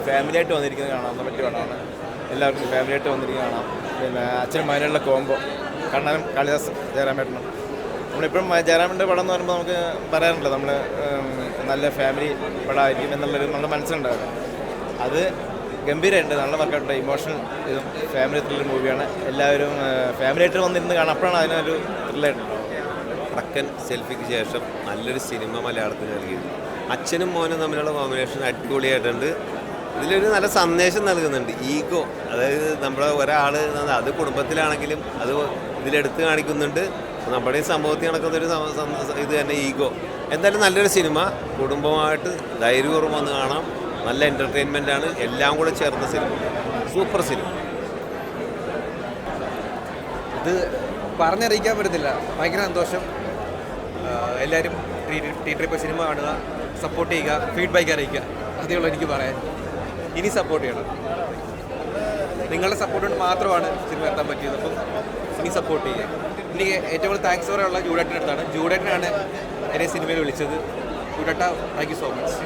ഫാമിലിയായിട്ട് വന്നിരിക്കുന്നത് കാണാൻ പറ്റിയ പടമാണ്. എല്ലാവർക്കും ഫാമിലിയായിട്ട് വന്നിരിക്കുന്നത് കാണാം. പിന്നെ അച്ഛനും മകനുള്ള കോംബോ കണ്ണനും കാളിദാസ് ജയറാമേട്ടനും. നമ്മളിപ്പോഴും ജയറാമേട്ടൻ്റെ പടം എന്ന് പറയുമ്പോൾ നമുക്ക് പറയാറുണ്ടല്ലോ, നമ്മൾ നല്ല ഫാമിലി പടമായിരിക്കും എന്നുള്ളൊരു നമ്മുടെ മനസ്സിലുണ്ടാകും. അത് ഗംഭീരമായിട്ട് നല്ല വർക്കൗട്ട്, ഇമോഷണൽ ഇതും ഫാമിലി ത്രില്ലർ മൂവിയാണ്. എല്ലാവരും ഫാമിലിയായിട്ട് വന്നിരുന്ന് കാണാം. അപ്പോഴാണ് അതിനൊരു ത്രില്ലായിട്ടുണ്ടാവും. വടക്കൻ സെൽഫിക്ക് ശേഷം നല്ലൊരു സിനിമ മലയാളത്തിൽ നൽകിയത്. അച്ഛനും മോനും തമ്മിലുള്ള കോമ്പിനേഷൻ അടിപൊളിയായിട്ടുണ്ട്. ഇതിലൊരു നല്ല സന്ദേശം നൽകുന്നുണ്ട്. ഈഗോ, അതായത് നമ്മുടെ ഒരാൾ അത് കുടുംബത്തിലാണെങ്കിലും അത് ഇതിലെടുത്ത് കാണിക്കുന്നുണ്ട്. നമ്മുടെ ഈ സമൂഹത്തിൽ നടക്കുന്നൊരു ഇത് തന്നെ ഈഗോ. എന്തായാലും നല്ലൊരു സിനിമ, കുടുംബമായിട്ട് ധൈര്യപൂർവ്വം വന്ന് കാണാം. നല്ല എൻ്റർടൈൻമെൻറ്റാണ്, എല്ലാം കൂടെ ചേർന്ന സിനിമ, സൂപ്പർ സിനിമ. ഇത് പറഞ്ഞറിയിക്കാൻ പറ്റത്തില്ല. ഭയങ്കര സന്തോഷം. എല്ലാവരും തിയേറ്ററിൽ പോയി സിനിമ കാണുക, സപ്പോർട്ട് ചെയ്യുക, ഫീഡ്ബാക്ക് അറിയിക്കുക. അതേ ഉള്ളൂ എനിക്ക് പറയാൻ. ഇനി സപ്പോർട്ട് ചെയ്യണം. നിങ്ങളുടെ സപ്പോർട്ട് കൊണ്ട് മാത്രമാണ് സിനിമ എത്താൻ പറ്റിയത്. അപ്പം ഇനി സപ്പോർട്ട് ചെയ്യുക. എനിക്ക് ഏറ്റവും കൂടുതൽ താങ്ക്സ് പറയാനുള്ള ജൂഡേട്ടൻ്റെ അടുത്താണ്. ജൂഡേട്ടനാണ് എന്നെ സിനിമയിൽ വിളിച്ചത്. ജൂഡേട്ട, താങ്ക് യു സോ മച്ച്.